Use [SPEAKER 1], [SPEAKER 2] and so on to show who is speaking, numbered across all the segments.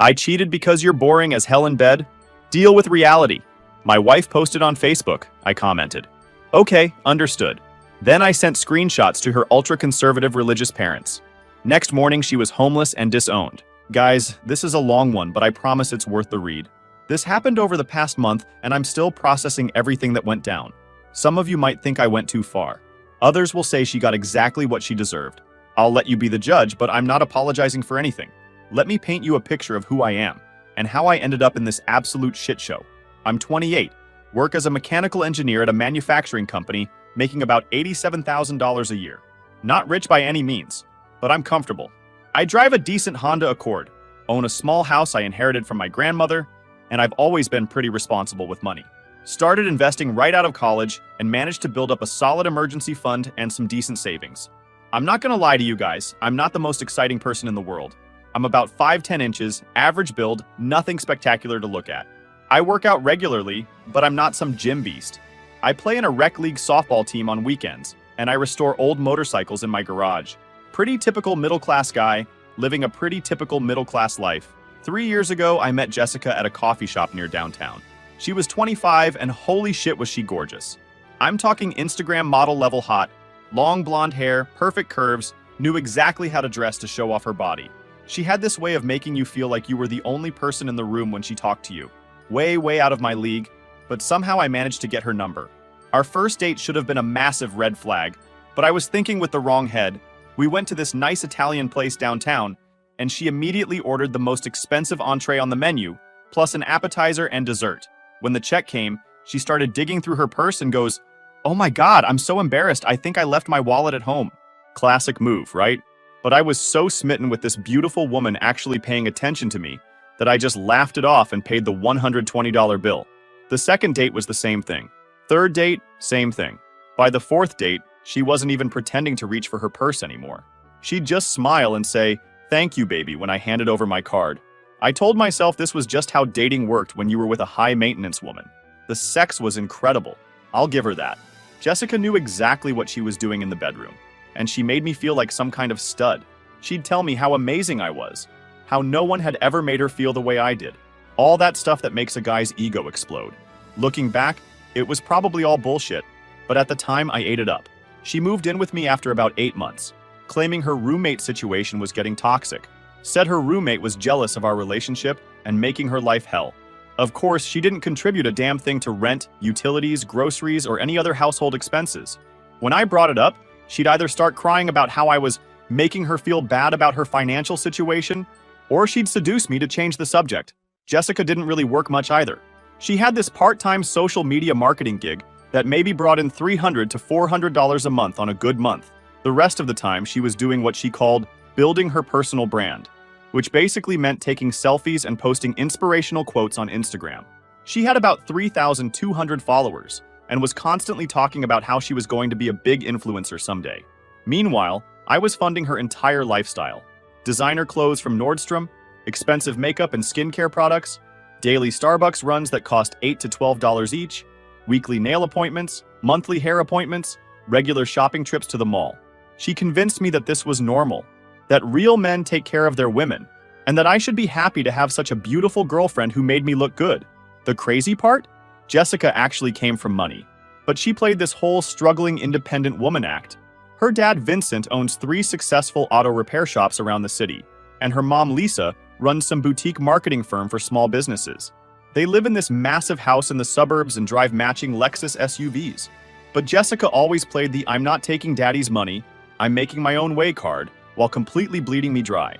[SPEAKER 1] I cheated because you're boring as hell in bed? Deal with reality. My wife posted on Facebook, I commented. Okay, understood. Then I sent screenshots to her ultra-conservative religious parents. Next morning, she was homeless and disowned. Guys, this is a long one, but I promise it's worth the read. This happened over the past month, and I'm still processing everything that went down. Some of you might think I went too far. Others will say she got exactly what she deserved. I'll let you be the judge, but I'm not apologizing for anything. Let me paint you a picture of who I am, and how I ended up in this absolute shit show. I'm 28, work as a mechanical engineer at a manufacturing company, making about $87,000 a year. Not rich by any means, but I'm comfortable. I drive a decent Honda Accord, own a small house I inherited from my grandmother, and I've always been pretty responsible with money. Started investing right out of college and managed to build up a solid emergency fund and some decent savings. I'm not gonna lie to you guys, I'm not the most exciting person in the world. I'm about 5'10" inches, average build, nothing spectacular to look at. I work out regularly, but I'm not some gym beast. I play in a rec league softball team on weekends, and I restore old motorcycles in my garage. Pretty typical middle-class guy, living a pretty typical middle-class life. 3 years ago, I met Jessica at a coffee shop near downtown. She was 25, and holy shit was she gorgeous. I'm talking Instagram model level hot, long blonde hair, perfect curves, knew exactly how to dress to show off her body. She had this way of making you feel like you were the only person in the room when she talked to you. Way out of my league, but somehow I managed to get her number. Our first date should have been a massive red flag, but I was thinking with the wrong head. We went to this nice Italian place downtown, and she immediately ordered the most expensive entree on the menu, plus an appetizer and dessert. When the check came, she started digging through her purse and goes, "Oh my God, I'm so embarrassed, I think I left my wallet at home." Classic move, right? But I was so smitten with this beautiful woman actually paying attention to me that I just laughed it off and paid the $120 bill. The second date was the same thing. Third date, same thing. By the fourth date, she wasn't even pretending to reach for her purse anymore. She'd just smile and say, "Thank you, baby," when I handed over my card. I told myself this was just how dating worked when you were with a high-maintenance woman. The sex was incredible. I'll give her that. Jessica knew exactly what she was doing in the bedroom, and she made me feel like some kind of stud. She'd tell me how amazing I was, how no one had ever made her feel the way I did. All that stuff that makes a guy's ego explode. Looking back, it was probably all bullshit, but at the time I ate it up. She moved in with me after about 8 months, claiming her roommate situation was getting toxic. Said her roommate was jealous of our relationship and making her life hell. Of course, she didn't contribute a damn thing to rent, utilities, groceries, or any other household expenses. When I brought it up, she'd either start crying about how I was making her feel bad about her financial situation, or she'd seduce me to change the subject. Jessica didn't really work much either. She had this part-time social media marketing gig that maybe brought in $300 to $400 a month on a good month. The rest of the time, she was doing what she called building her personal brand, which basically meant taking selfies and posting inspirational quotes on Instagram. She had about 3,200 followers and was constantly talking about how she was going to be a big influencer someday. Meanwhile, I was funding her entire lifestyle. Designer clothes from Nordstrom, expensive makeup and skincare products, daily Starbucks runs that cost $8 to $12 each, weekly nail appointments, monthly hair appointments, regular shopping trips to the mall. She convinced me that this was normal, that real men take care of their women, and that I should be happy to have such a beautiful girlfriend who made me look good. The crazy part? Jessica actually came from money, but she played this whole struggling independent woman act. Her dad Vincent owns 3 successful auto repair shops around the city, and her mom Lisa runs some boutique marketing firm for small businesses. They live in this massive house in the suburbs and drive matching Lexus SUVs. But Jessica always played the "I'm not taking daddy's money, I'm making my own way" card, while completely bleeding me dry.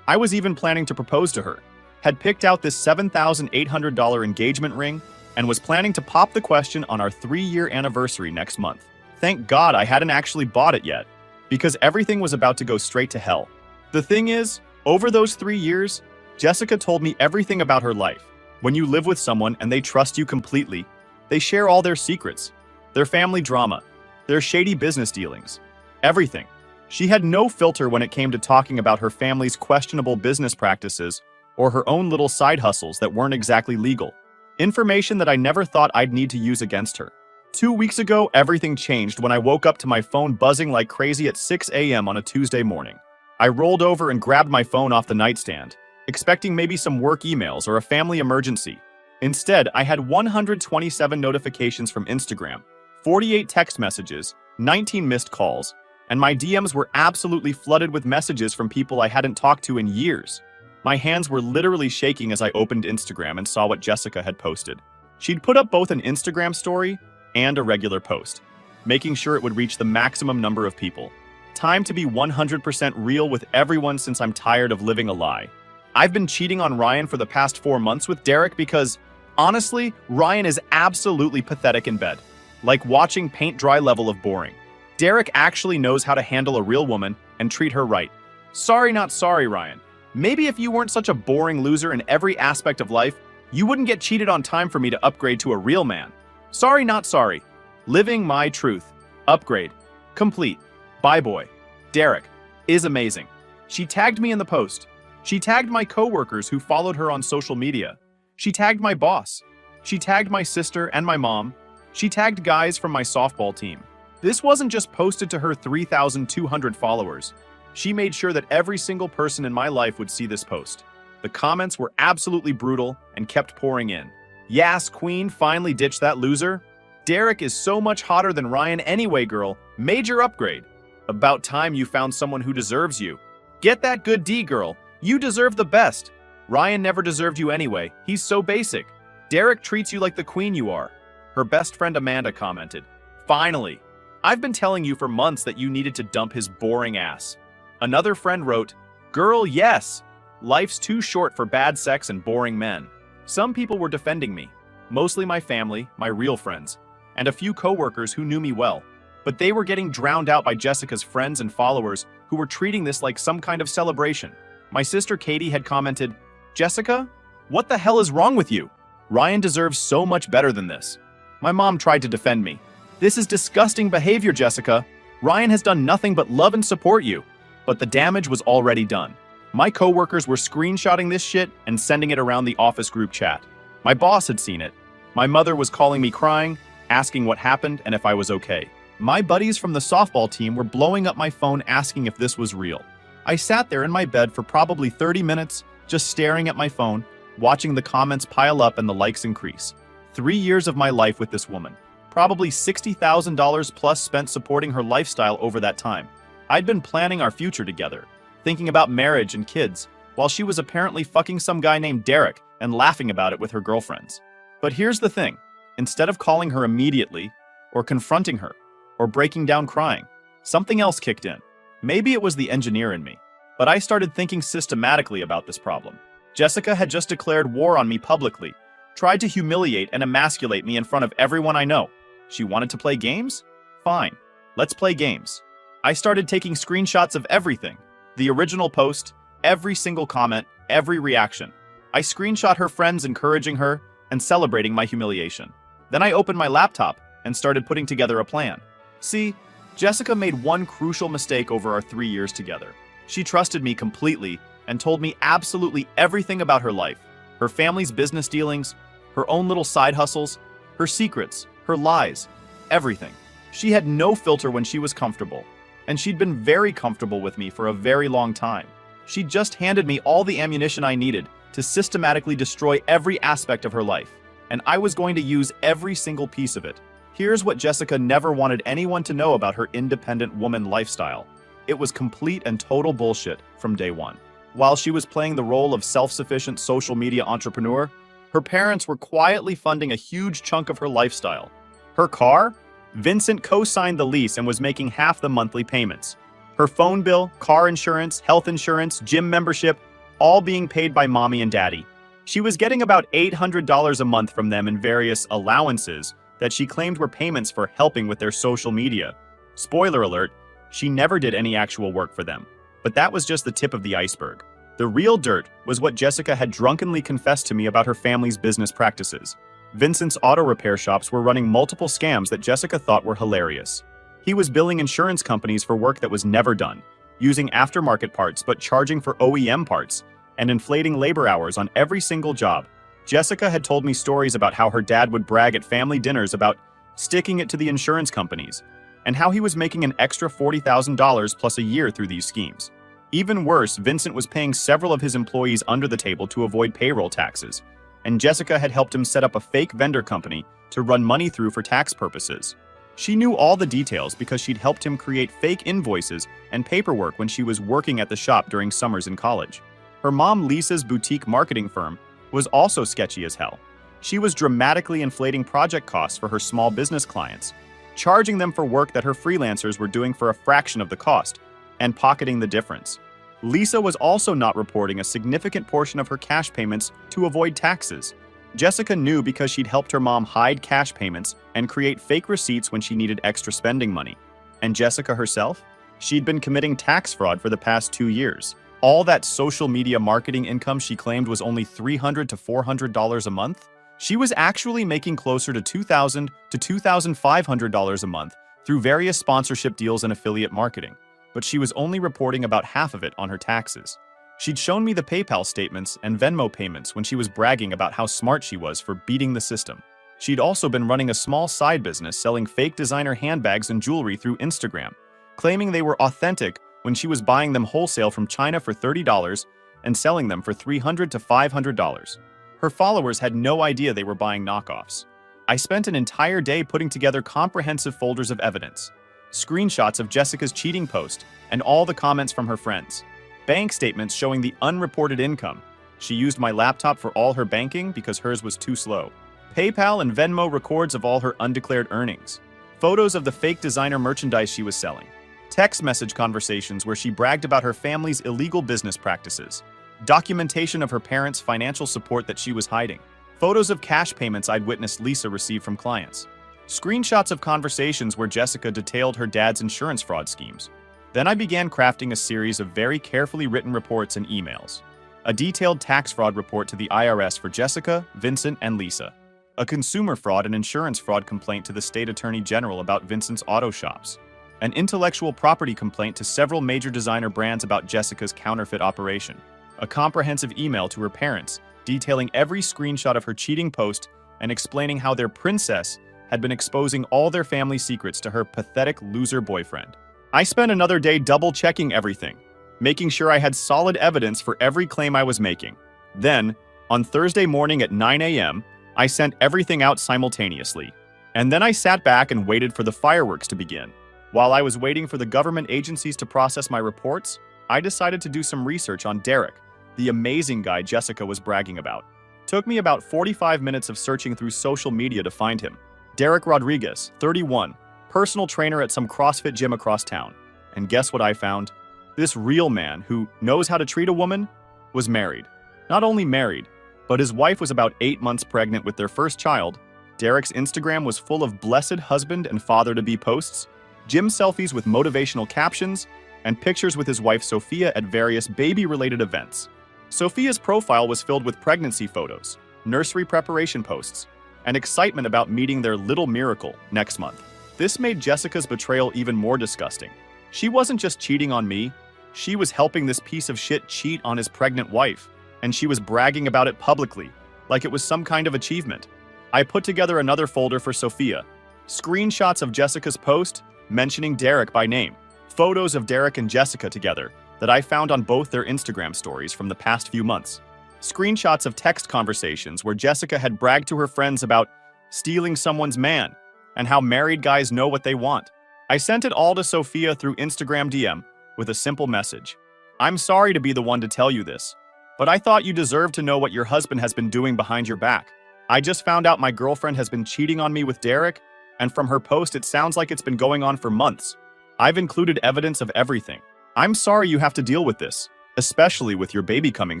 [SPEAKER 1] I was even planning to propose to her, had picked out this $7,800 engagement ring, and was planning to pop the question on our 3-year anniversary next month. Thank God I hadn't actually bought it yet, because everything was about to go straight to hell. The thing is, over those 3 years, Jessica told me everything about her life. When you live with someone and they trust you completely, they share all their secrets, their family drama, their shady business dealings, everything. She had no filter when it came to talking about her family's questionable business practices or her own little side hustles that weren't exactly legal. Information that I never thought I'd need to use against her. 2 weeks ago, everything changed when I woke up to my phone buzzing like crazy at 6 a.m. on a Tuesday morning. I rolled over and grabbed my phone off the nightstand, expecting maybe some work emails or a family emergency. Instead, I had 127 notifications from Instagram, 48 text messages, 19 missed calls, and my DMs were absolutely flooded with messages from people I hadn't talked to in years. My hands were literally shaking as I opened Instagram and saw what Jessica had posted. She'd put up both an Instagram story and a regular post, making sure it would reach the maximum number of people. Time to be 100% real with everyone since I'm tired of living a lie. I've been cheating on Ryan for the past 4 months with Derek because, honestly, Ryan is absolutely pathetic in bed. Like watching paint dry level of boring. Derek actually knows how to handle a real woman and treat her right. Sorry, not sorry, Ryan. Maybe if you weren't such a boring loser in every aspect of life, you wouldn't get cheated on. Time for me to upgrade to a real man. Sorry, not sorry. Living my truth. Upgrade. Complete. Bye, boy. Derek is amazing. She tagged me in the post. She tagged my coworkers who followed her on social media. She tagged my boss. She tagged my sister and my mom. She tagged guys from my softball team. This wasn't just posted to her 3,200 followers. She made sure that every single person in my life would see this post. The comments were absolutely brutal and kept pouring in. Yas, Queen finally ditched that loser. Derek is so much hotter than Ryan anyway, girl. Major upgrade. About time you found someone who deserves you. Get that good D, girl. You deserve the best. Ryan never deserved you anyway. He's so basic. Derek treats you like the queen you are. Her best friend Amanda commented. Finally. I've been telling you for months that you needed to dump his boring ass. Another friend wrote, girl, yes. Life's too short for bad sex and boring men. Some people were defending me. Mostly my family, my real friends, and a few coworkers who knew me well. But they were getting drowned out by Jessica's friends and followers who were treating this like some kind of celebration. My sister Katie had commented, Jessica, what the hell is wrong with you? Ryan deserves so much better than this. My mom tried to defend me. This is disgusting behavior, Jessica. Ryan has done nothing but love and support you. But the damage was already done. My coworkers were screenshotting this shit and sending it around the office group chat. My boss had seen it. My mother was calling me crying, asking what happened and if I was okay. My buddies from the softball team were blowing up my phone asking if this was real. I sat there in my bed for probably 30 minutes, just staring at my phone, watching the comments pile up and the likes increase. 3 years of my life with this woman. Probably $60,000 plus spent supporting her lifestyle over that time. I'd been planning our future together, thinking about marriage and kids, while she was apparently fucking some guy named Derek and laughing about it with her girlfriends. But here's the thing. Instead of calling her immediately, or confronting her, or breaking down crying, something else kicked in. Maybe it was the engineer in me, but I started thinking systematically about this problem. Jessica had just declared war on me publicly, tried to humiliate and emasculate me in front of everyone I know. She wanted to play games? Fine, let's play games. I started taking screenshots of everything. The original post, every single comment, every reaction. I screenshot her friends encouraging her and celebrating my humiliation. Then I opened my laptop and started putting together a plan. See, Jessica made one crucial mistake over our 3 years together. She trusted me completely and told me absolutely everything about her life, her family's business dealings, her own little side hustles, her secrets, her lies, everything. She had no filter when she was comfortable, and she'd been very comfortable with me for a very long time. She just handed me all the ammunition I needed to systematically destroy every aspect of her life, and I was going to use every single piece of it. Here's what Jessica never wanted anyone to know about her independent woman lifestyle. It was complete and total bullshit from day one. While she was playing the role of self-sufficient social media entrepreneur, her parents were quietly funding a huge chunk of her lifestyle. Her car? Vincent co-signed the lease and was making half the monthly payments. Her phone bill, car insurance, health insurance, gym membership, all being paid by mommy and daddy. She was getting about $800 a month from them in various allowances that she claimed were payments for helping with their social media. Spoiler alert, she never did any actual work for them. But that was just the tip of the iceberg. The real dirt was what Jessica had drunkenly confessed to me about her family's business practices. Vincent's auto repair shops were running multiple scams that Jessica thought were hilarious. He was billing insurance companies for work that was never done, using aftermarket parts but charging for OEM parts, and inflating labor hours on every single job. Jessica had told me stories about how her dad would brag at family dinners about sticking it to the insurance companies, and how he was making an extra $40,000 plus a year through these schemes. Even worse, Vincent was paying several of his employees under the table to avoid payroll taxes, and Jessica had helped him set up a fake vendor company to run money through for tax purposes. She knew all the details because she'd helped him create fake invoices and paperwork when she was working at the shop during summers in college. Her mom, Lisa's boutique marketing firm, was also sketchy as hell. She was dramatically inflating project costs for her small business clients, charging them for work that her freelancers were doing for a fraction of the cost, and pocketing the difference. Lisa was also not reporting a significant portion of her cash payments to avoid taxes. Jessica knew because she'd helped her mom hide cash payments and create fake receipts when she needed extra spending money. And Jessica herself? She'd been committing tax fraud for the past 2 years. All that social media marketing income she claimed was only $300 to $400 a month? She was actually making closer to $2,000 to $2,500 a month through various sponsorship deals and affiliate marketing, but she was only reporting about half of it on her taxes. She'd shown me the PayPal statements and Venmo payments when she was bragging about how smart she was for beating the system. She'd also been running a small side business selling fake designer handbags and jewelry through Instagram, claiming they were authentic when she was buying them wholesale from China for $30 and selling them for $300 to $500. Her followers had no idea they were buying knockoffs. I spent an entire day putting together comprehensive folders of evidence, screenshots of Jessica's cheating post, and all the comments from her friends. Bank statements showing the unreported income. She used my laptop for all her banking because hers was too slow. PayPal and Venmo records of all her undeclared earnings. Photos of the fake designer merchandise she was selling. Text message conversations where she bragged about her family's illegal business practices. Documentation of her parents' financial support that she was hiding. Photos of cash payments I'd witnessed Lisa receive from clients. Screenshots of conversations where Jessica detailed her dad's insurance fraud schemes. Then I began crafting a series of very carefully written reports and emails. A detailed tax fraud report to the IRS for Jessica, Vincent, and Lisa. A consumer fraud and insurance fraud complaint to the state attorney general about Vincent's auto shops. An intellectual property complaint to several major designer brands about Jessica's counterfeit operation. A comprehensive email to her parents detailing every screenshot of her cheating post and explaining how their princess had been exposing all their family secrets to her pathetic loser boyfriend. I spent another day double-checking everything, making sure I had solid evidence for every claim I was making. Then, on Thursday morning at 9 a.m., I sent everything out simultaneously. And then I sat back and waited for the fireworks to begin. While I was waiting for the government agencies to process my reports, I decided to do some research on Derek, the amazing guy Jessica was bragging about. Took me about 45 minutes of searching through social media to find him. Derek Rodriguez, 31. Personal trainer at some CrossFit gym across town. And guess what I found? This real man who knows how to treat a woman was married. Not only married, but his wife was about 8 months pregnant with their first child. Derek's Instagram was full of blessed husband and father-to-be posts, gym selfies with motivational captions, and pictures with his wife Sophia at various baby-related events. Sophia's profile was filled with pregnancy photos, nursery preparation posts, and excitement about meeting their little miracle next month. This made Jessica's betrayal even more disgusting. She wasn't just cheating on me, she was helping this piece of shit cheat on his pregnant wife, and she was bragging about it publicly, like it was some kind of achievement. I put together another folder for Sophia. Screenshots of Jessica's post, mentioning Derek by name. Photos of Derek and Jessica together that I found on both their Instagram stories from the past few months. Screenshots of text conversations where Jessica had bragged to her friends about stealing someone's man, and how married guys know what they want. I sent it all to Sophia through Instagram DM with a simple message. I'm sorry to be the one to tell you this, but I thought you deserved to know what your husband has been doing behind your back. I just found out my girlfriend has been cheating on me with Derek, and from her post it sounds like it's been going on for months. I've included evidence of everything. I'm sorry you have to deal with this, especially with your baby coming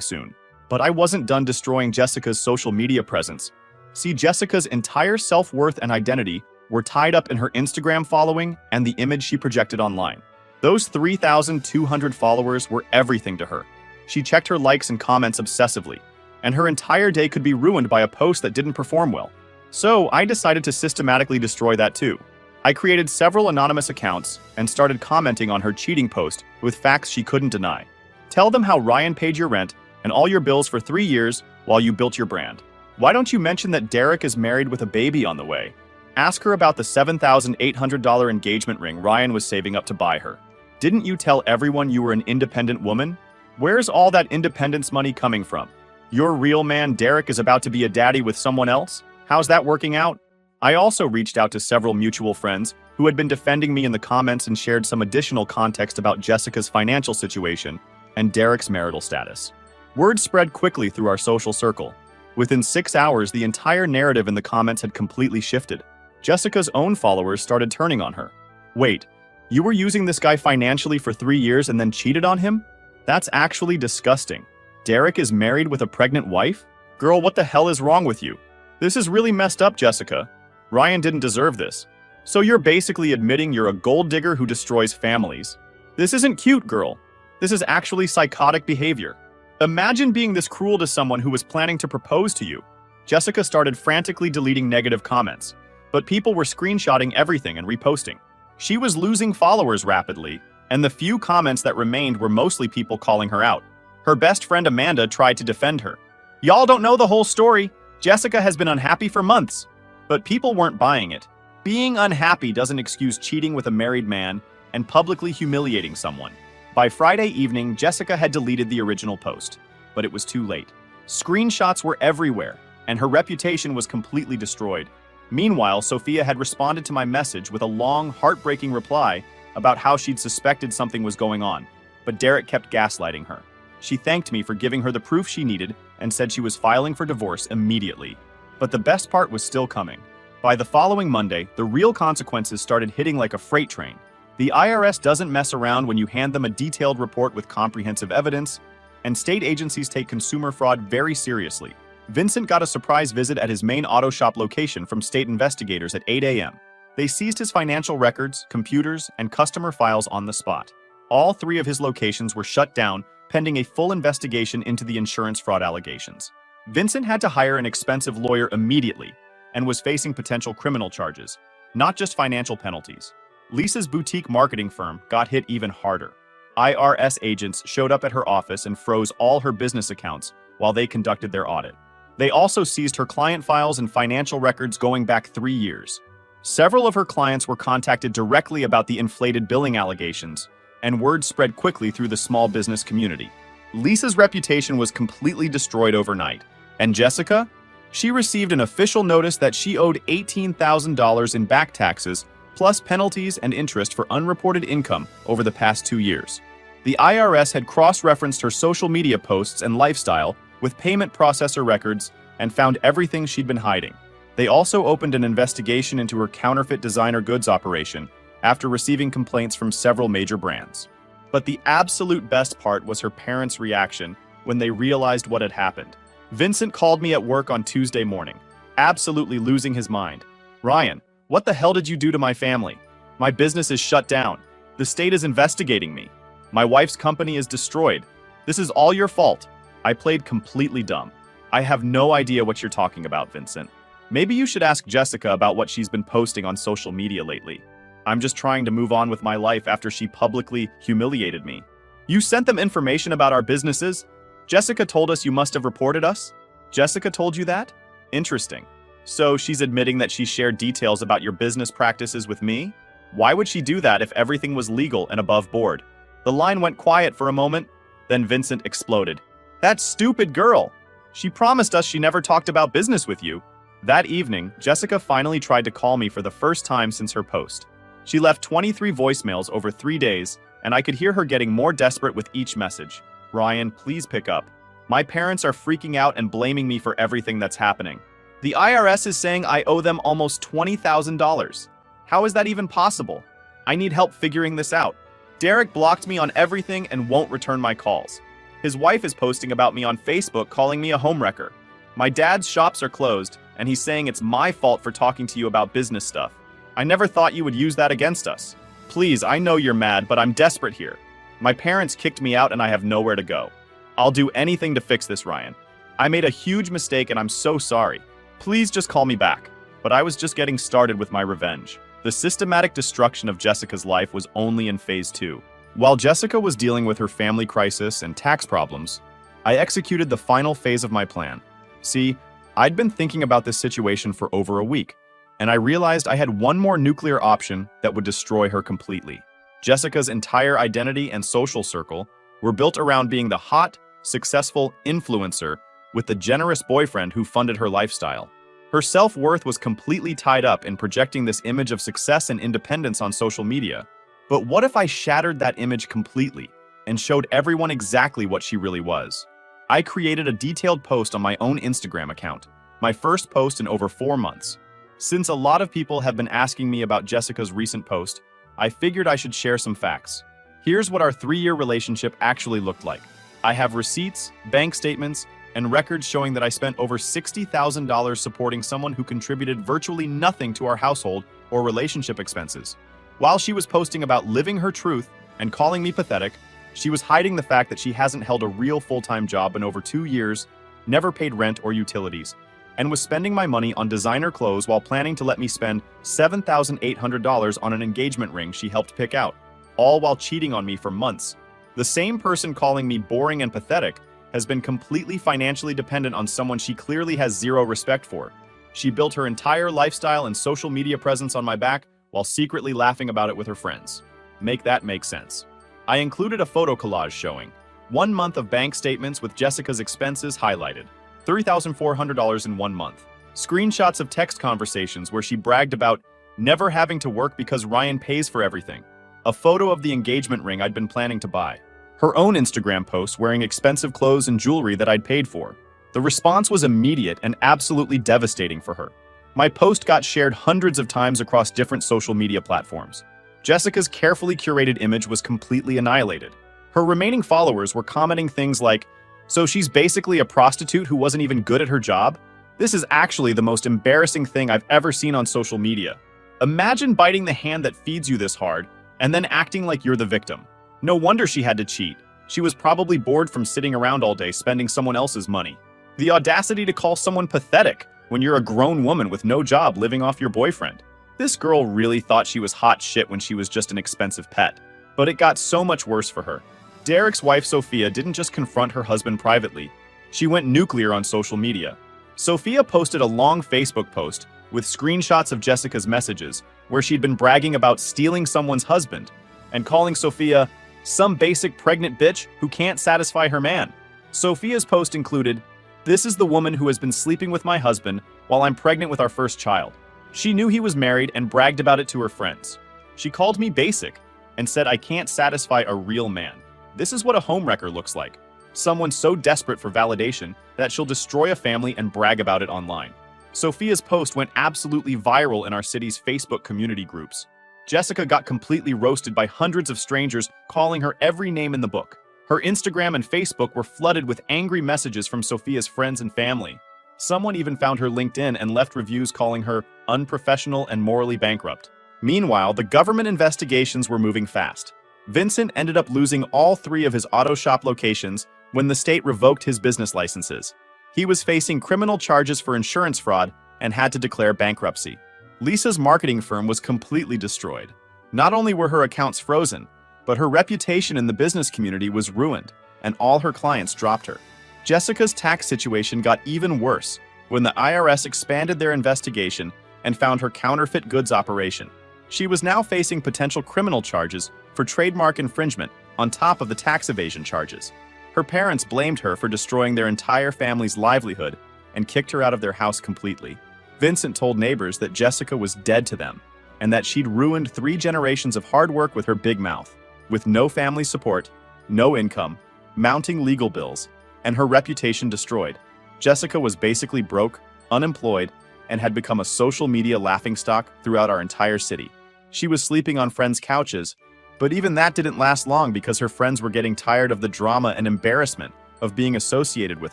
[SPEAKER 1] soon. But I wasn't done destroying Jessica's social media presence. See, Jessica's entire self-worth and identity were tied up in her Instagram following and the image she projected online. Those 3,200 followers were everything to her. She checked her likes and comments obsessively, and her entire day could be ruined by a post that didn't perform well. So I decided to systematically destroy that too. I created several anonymous accounts and started commenting on her cheating post with facts she couldn't deny. Tell them how Ryan paid your rent and all your bills for 3 years while you built your brand. Why don't you mention that Derek is married with a baby on the way? Ask her about the $7,800 engagement ring Ryan was saving up to buy her. Didn't you tell everyone you were an independent woman? Where's all that independence money coming from? Your real man Derek is about to be a daddy with someone else? How's that working out? I also reached out to several mutual friends who had been defending me in the comments and shared some additional context about Jessica's financial situation and Derek's marital status. Word spread quickly through our social circle. Within 6 hours, the entire narrative in the comments had completely shifted. Jessica's own followers started turning on her. Wait, you were using this guy financially for 3 years and then cheated on him? That's actually disgusting. Derek is married with a pregnant wife? Girl, what the hell is wrong with you? This is really messed up, Jessica. Ryan didn't deserve this. So you're basically admitting you're a gold digger who destroys families. This isn't cute, girl. This is actually psychotic behavior. Imagine being this cruel to someone who was planning to propose to you. Jessica started frantically deleting negative comments, but people were screenshotting everything and reposting. She was losing followers rapidly, and the few comments that remained were mostly people calling her out. Her best friend Amanda tried to defend her. Y'all don't know the whole story. Jessica has been unhappy for months. But people weren't buying it. Being unhappy doesn't excuse cheating with a married man and publicly humiliating someone. By Friday evening, Jessica had deleted the original post, but it was too late. Screenshots were everywhere, and her reputation was completely destroyed. Meanwhile, Sophia had responded to my message with a long, heartbreaking reply about how she'd suspected something was going on, but Derek kept gaslighting her. She thanked me for giving her the proof she needed and said she was filing for divorce immediately. But the best part was still coming. By the following Monday, the real consequences started hitting like a freight train. The IRS doesn't mess around when you hand them a detailed report with comprehensive evidence, and state agencies take consumer fraud very seriously. Vincent got a surprise visit at his main auto shop location from state investigators at 8 a.m. They seized his financial records, computers, and customer files on the spot. All 3 of his locations were shut down, pending a full investigation into the insurance fraud allegations. Vincent had to hire an expensive lawyer immediately and was facing potential criminal charges, not just financial penalties. Lisa's boutique marketing firm got hit even harder. IRS agents showed up at her office and froze all her business accounts while they conducted their audit. They also seized her client files and financial records going back 3 years. Several of her clients were contacted directly about the inflated billing allegations, and word spread quickly through the small business community. Lisa's reputation was completely destroyed overnight. And Jessica? She received an official notice that she owed $18,000 in back taxes, plus penalties and interest for unreported income over the past 2 years. The IRS had cross-referenced her social media posts and lifestyle with payment processor records and found everything she'd been hiding. They also opened an investigation into her counterfeit designer goods operation after receiving complaints from several major brands. But the absolute best part was her parents' reaction when they realized what had happened. Vincent called me at work on Tuesday morning, absolutely losing his mind. Ryan, what the hell did you do to my family? My business is shut down. The state is investigating me. My wife's company is destroyed. This is all your fault. I played completely dumb. I have no idea what you're talking about, Vincent. Maybe you should ask Jessica about what she's been posting on social media lately. I'm just trying to move on with my life after she publicly humiliated me. You sent them information about our businesses? Jessica told us you must have reported us? Jessica told you that? Interesting. So she's admitting that she shared details about your business practices with me? Why would she do that if everything was legal and above board? The line went quiet for a moment, then Vincent exploded. That stupid girl! She promised us she never talked about business with you. That evening, Jessica finally tried to call me for the first time since her post. She left 23 voicemails over 3 days, and I could hear her getting more desperate with each message. Ryan, please pick up. My parents are freaking out and blaming me for everything that's happening. The IRS is saying I owe them almost $20,000. How is that even possible? I need help figuring this out. Derek blocked me on everything and won't return my calls. His wife is posting about me on Facebook, calling me a homewrecker. My dad's shops are closed, and he's saying it's my fault for talking to you about business stuff. I never thought you would use that against us. Please, I know you're mad, but I'm desperate here. My parents kicked me out and I have nowhere to go. I'll do anything to fix this, Ryan. I made a huge mistake and I'm so sorry. Please just call me back. But I was just getting started with my revenge. The systematic destruction of Jessica's life was only in phase 2. While Jessica was dealing with her family crisis and tax problems, I executed the final phase of my plan. See, I'd been thinking about this situation for over a week, and I realized I had one more nuclear option that would destroy her completely. Jessica's entire identity and social circle were built around being the hot, successful influencer with the generous boyfriend who funded her lifestyle. Her self-worth was completely tied up in projecting this image of success and independence on social media. But what if I shattered that image completely and showed everyone exactly what she really was? I created a detailed post on my own Instagram account, my first post in over 4 months. Since a lot of people have been asking me about Jessica's recent post, I figured I should share some facts. Here's what our 3-year relationship actually looked like. I have receipts, bank statements, and records showing that I spent over $60,000 supporting someone who contributed virtually nothing to our household or relationship expenses. While she was posting about living her truth and calling me pathetic, she was hiding the fact that she hasn't held a real full-time job in over 2 years, never paid rent or utilities, and was spending my money on designer clothes while planning to let me spend $7,800 on an engagement ring she helped pick out, all while cheating on me for months. The same person calling me boring and pathetic has been completely financially dependent on someone she clearly has zero respect for. She built her entire lifestyle and social media presence on my back while secretly laughing about it with her friends. Make that make sense. I included a photo collage showing 1 month of bank statements with Jessica's expenses highlighted, $3,400 in 1 month. Screenshots of text conversations where she bragged about never having to work because Ryan pays for everything. A photo of the engagement ring I'd been planning to buy. Her own Instagram posts wearing expensive clothes and jewelry that I'd paid for. The response was immediate and absolutely devastating for her. My post got shared hundreds of times across different social media platforms. Jessica's carefully curated image was completely annihilated. Her remaining followers were commenting things like, "So she's basically a prostitute who wasn't even good at her job? This is actually the most embarrassing thing I've ever seen on social media. Imagine biting the hand that feeds you this hard and then acting like you're the victim. No wonder she had to cheat. She was probably bored from sitting around all day spending someone else's money. The audacity to call someone pathetic when you're a grown woman with no job living off your boyfriend. This girl really thought she was hot shit when she was just an expensive pet. But it got so much worse for her. Derek's wife Sophia didn't just confront her husband privately. She went nuclear on social media. Sophia posted a long Facebook post with screenshots of Jessica's messages where she'd been bragging about stealing someone's husband and calling Sophia some basic pregnant bitch who can't satisfy her man. Sophia's post included, "This is the woman who has been sleeping with my husband while I'm pregnant with our first child." She knew he was married and bragged about it to her friends. She called me basic and said I can't satisfy a real man. This is what a homewrecker looks like. Someone so desperate for validation that she'll destroy a family and brag about it online. Sophia's post went absolutely viral in our city's Facebook community groups. Jessica got completely roasted by hundreds of strangers calling her every name in the book. Her Instagram and Facebook were flooded with angry messages from Sophia's friends and family. Someone even found her LinkedIn and left reviews calling her unprofessional and morally bankrupt. Meanwhile, the government investigations were moving fast. Vincent ended up losing all 3 of his auto shop locations when the state revoked his business licenses. He was facing criminal charges for insurance fraud and had to declare bankruptcy. Lisa's marketing firm was completely destroyed. Not only were her accounts frozen, but her reputation in the business community was ruined, and all her clients dropped her. Jessica's tax situation got even worse when the IRS expanded their investigation and found her counterfeit goods operation. She was now facing potential criminal charges for trademark infringement on top of the tax evasion charges. Her parents blamed her for destroying their entire family's livelihood and kicked her out of their house completely. Vincent told neighbors that Jessica was dead to them and that she'd ruined 3 generations of hard work with her big mouth. With no family support, no income, mounting legal bills, and her reputation destroyed, Jessica was basically broke, unemployed, and had become a social media laughingstock throughout our entire city. She was sleeping on friends' couches, but even that didn't last long because her friends were getting tired of the drama and embarrassment of being associated with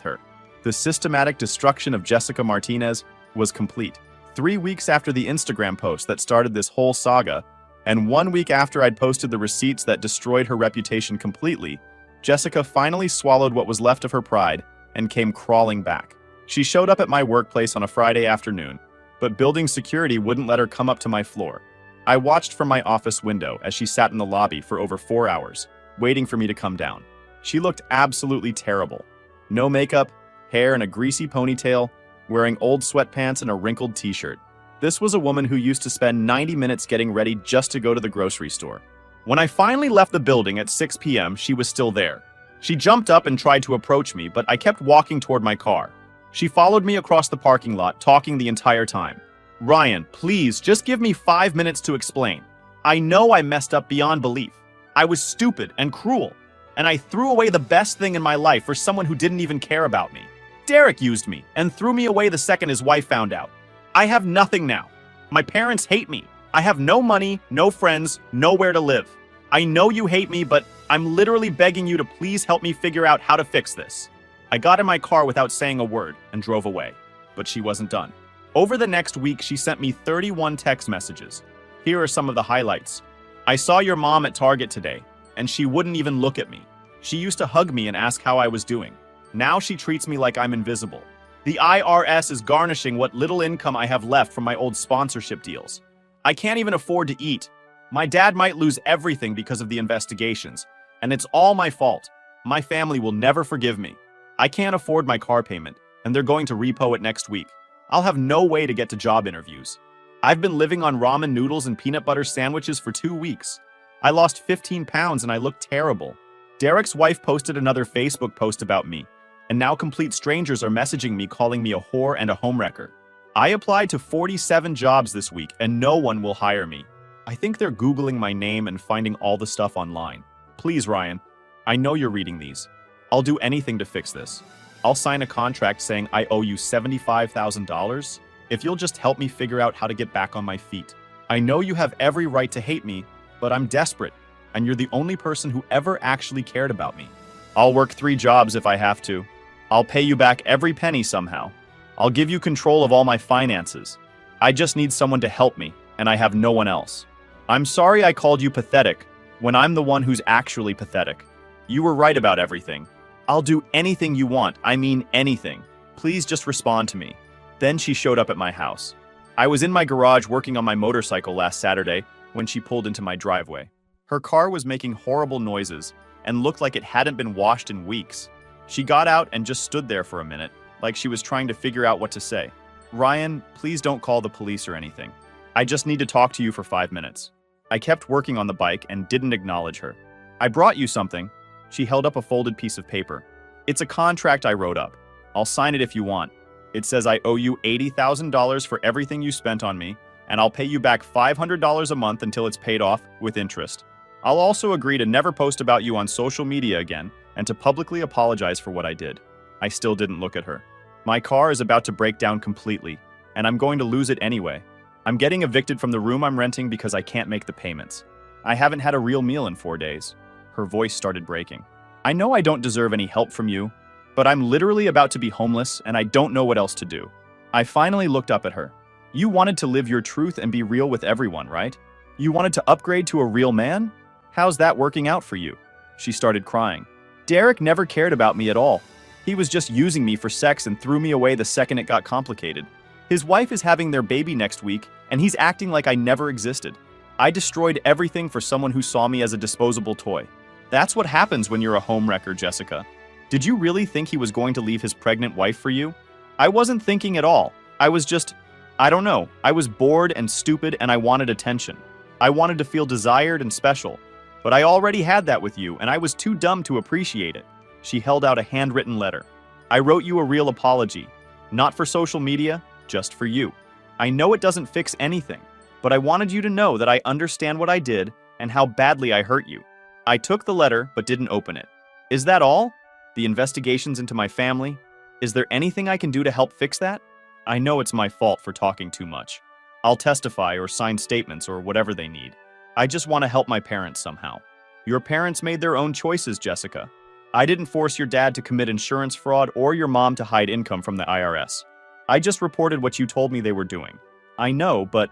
[SPEAKER 1] her. The systematic destruction of Jessica Martinez was complete. 3 weeks after the Instagram post that started this whole saga, and 1 week after I'd posted the receipts that destroyed her reputation completely, Jessica finally swallowed what was left of her pride and came crawling back. She showed up at my workplace on a Friday afternoon, but building security wouldn't let her come up to my floor. I watched from my office window as she sat in the lobby for over 4 hours, waiting for me to come down. She looked absolutely terrible. No makeup, hair in a greasy ponytail, wearing old sweatpants and a wrinkled t-shirt. This was a woman who used to spend 90 minutes getting ready just to go to the grocery store. When I finally left the building at 6 p.m., she was still there. She jumped up and tried to approach me, but I kept walking toward my car. She followed me across the parking lot, talking the entire time. Ryan, please, just give me 5 minutes to explain. I know I messed up beyond belief. I was stupid and cruel, and I threw away the best thing in my life for someone who didn't even care about me. Derek used me and threw me away the second his wife found out. I have nothing now. My parents hate me. I have no money, no friends, nowhere to live. I know you hate me, but I'm literally begging you to please help me figure out how to fix this. I got in my car without saying a word and drove away, but she wasn't done. Over the next week, she sent me 31 text messages. Here are some of the highlights. I saw your mom at Target today, and she wouldn't even look at me. She used to hug me and ask how I was doing. Now she treats me like I'm invisible. The IRS is garnishing what little income I have left from my old sponsorship deals. I can't even afford to eat. My dad might lose everything because of the investigations, and it's all my fault. My family will never forgive me. I can't afford my car payment, and they're going to repo it next week. I'll have no way to get to job interviews. I've been living on ramen noodles and peanut butter sandwiches for 2 weeks. I lost 15 pounds and I look terrible. Derek's wife posted another Facebook post about me, and now complete strangers are messaging me calling me a whore and a homewrecker. I applied to 47 jobs this week and no one will hire me. I think they're Googling my name and finding all the stuff online. Please, Ryan, I know you're reading these. I'll do anything to fix this. I'll sign a contract saying I owe you $75,000 if you'll just help me figure out how to get back on my feet. I know you have every right to hate me, but I'm desperate, and you're the only person who ever actually cared about me. I'll work 3 jobs if I have to. I'll pay you back every penny somehow. I'll give you control of all my finances. I just need someone to help me, and I have no one else. I'm sorry I called you pathetic when I'm the one who's actually pathetic. You were right about everything. I'll do anything you want, I mean anything. Please just respond to me. Then she showed up at my house. I was in my garage working on my motorcycle last Saturday when she pulled into my driveway. Her car was making horrible noises and looked like it hadn't been washed in weeks. She got out and just stood there for a minute, like she was trying to figure out what to say. Ryan, please don't call the police or anything. I just need to talk to you for 5 minutes. I kept working on the bike and didn't acknowledge her. I brought you something. She held up a folded piece of paper. It's a contract I wrote up. I'll sign it if you want. It says I owe you $80,000 for everything you spent on me, and I'll pay you back $500 a month until it's paid off with interest. I'll also agree to never post about you on social media again and to publicly apologize for what I did. I still didn't look at her. My car is about to break down completely, and I'm going to lose it anyway. I'm getting evicted from the room I'm renting because I can't make the payments. I haven't had a real meal in 4 days. Her voice started breaking. I know I don't deserve any help from you, but I'm literally about to be homeless and I don't know what else to do. I finally looked up at her. You wanted to live your truth and be real with everyone, right? You wanted to upgrade to a real man? How's that working out for you? She started crying. Derek never cared about me at all. He was just using me for sex and threw me away the second it got complicated. His wife is having their baby next week, and he's acting like I never existed. I destroyed everything for someone who saw me as a disposable toy. That's what happens when you're a homewrecker, Jessica. Did you really think he was going to leave his pregnant wife for you? I wasn't thinking at all. I was just, I don't know. I was bored and stupid and I wanted attention. I wanted to feel desired and special. But I already had that with you and I was too dumb to appreciate it. She held out a handwritten letter. I wrote you a real apology. Not for social media, just for you. I know it doesn't fix anything, but I wanted you to know that I understand what I did and how badly I hurt you. I took the letter but didn't open it. Is that all? The investigations into my family? Is there anything I can do to help fix that? I know it's my fault for talking too much. I'll testify or sign statements or whatever they need. I just want to help my parents somehow. Your parents made their own choices, Jessica. I didn't force your dad to commit insurance fraud or your mom to hide income from the IRS. I just reported what you told me they were doing. I know, but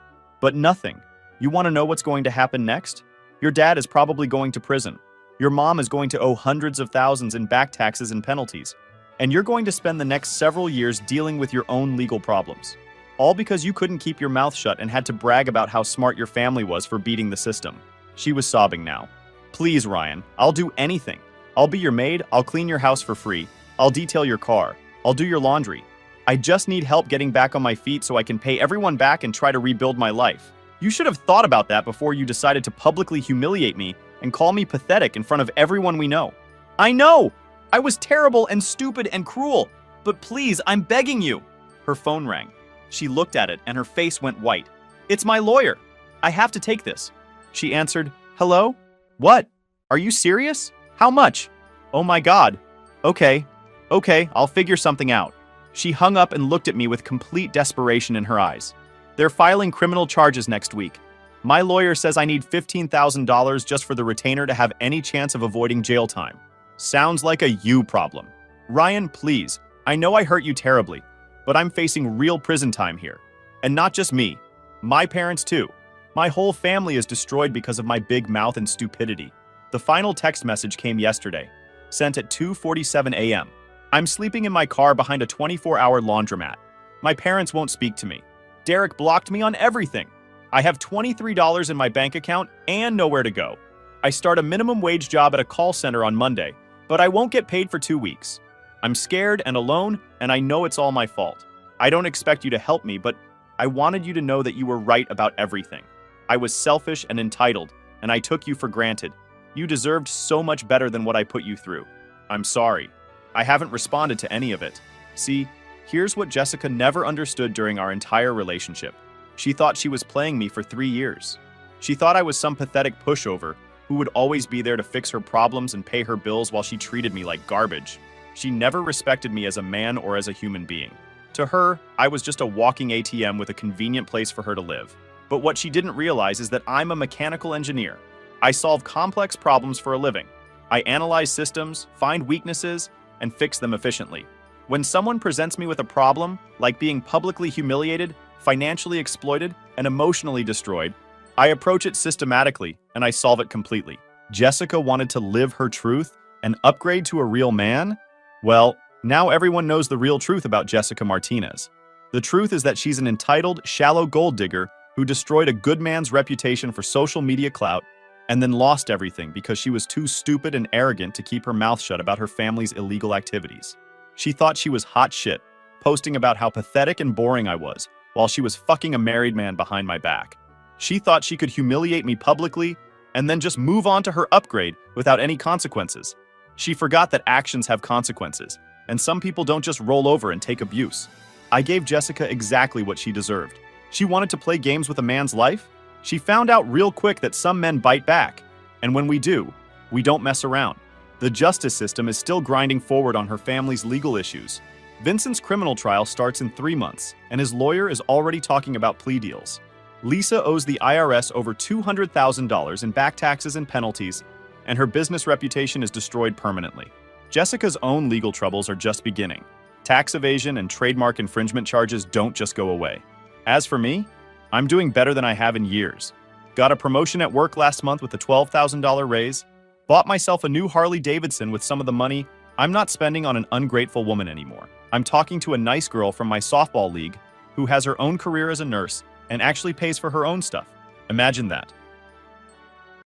[SPEAKER 1] nothing. You want to know what's going to happen next? Your dad is probably going to prison. Your mom is going to owe hundreds of thousands in back taxes and penalties. And you're going to spend the next several years dealing with your own legal problems. All because you couldn't keep your mouth shut and had to brag about how smart your family was for beating the system. She was sobbing now. Please, Ryan, I'll do anything. I'll be your maid, I'll clean your house for free, I'll detail your car, I'll do your laundry. I just need help getting back on my feet so I can pay everyone back and try to rebuild my life. You should have thought about that before you decided to publicly humiliate me and call me pathetic in front of everyone we know. I know! I was terrible and stupid and cruel, but please, I'm begging you. Her phone rang. She looked at it and her face went white. It's my lawyer. I have to take this. She answered, hello? What? Are you serious? How much? Oh my God. Okay, I'll figure something out. She hung up and looked at me with complete desperation in her eyes. They're filing criminal charges next week. My lawyer says I need $15,000 just for the retainer to have any chance of avoiding jail time. Sounds like a you problem. Ryan, please. I know I hurt you terribly, but I'm facing real prison time here. And not just me. My parents too. My whole family is destroyed because of my big mouth and stupidity. The final text message came yesterday, sent at 2:47 a.m. I'm sleeping in my car behind a 24-hour laundromat. My parents won't speak to me. Derek blocked me on everything. I have $23 in my bank account and nowhere to go. I start a minimum wage job at a call center on Monday, but I won't get paid for 2 weeks. I'm scared and alone, and I know it's all my fault. I don't expect you to help me, but I wanted you to know that you were right about everything. I was selfish and entitled, and I took you for granted. You deserved so much better than what I put you through. I'm sorry. I haven't responded to any of it. See, here's what Jessica never understood during our entire relationship. She thought she was playing me for 3 years. She thought I was some pathetic pushover who would always be there to fix her problems and pay her bills while she treated me like garbage. She never respected me as a man or as a human being. To her, I was just a walking ATM with a convenient place for her to live. But what she didn't realize is that I'm a mechanical engineer. I solve complex problems for a living. I analyze systems, find weaknesses, and fix them efficiently. When someone presents me with a problem, like being publicly humiliated, financially exploited, and emotionally destroyed, I approach it systematically and I solve it completely. Jessica wanted to live her truth and upgrade to a real man? Well, now everyone knows the real truth about Jessica Martinez. The truth is that she's an entitled, shallow gold digger who destroyed a good man's reputation for social media clout and then lost everything because she was too stupid and arrogant to keep her mouth shut about her family's illegal activities. She thought she was hot shit, posting about how pathetic and boring I was, while she was fucking a married man behind my back. She thought she could humiliate me publicly and then just move on to her upgrade without any consequences. She forgot that actions have consequences, and some people don't just roll over and take abuse. I gave Jessica exactly what she deserved. She wanted to play games with a man's life? She found out real quick that some men bite back, and when we do, we don't mess around. The justice system is still grinding forward on her family's legal issues. Vincent's criminal trial starts in 3 months, and his lawyer is already talking about plea deals. Lisa owes the IRS over $200,000 in back taxes and penalties, and her business reputation is destroyed permanently. Jessica's own legal troubles are just beginning. Tax evasion and trademark infringement charges don't just go away. As for me, I'm doing better than I have in years. Got a promotion at work last month with a $12,000 raise, bought myself a new Harley Davidson with some of the money I'm not spending on an ungrateful woman anymore. I'm talking to a nice girl from my softball league who has her own career as a nurse and actually pays for her own stuff. Imagine that.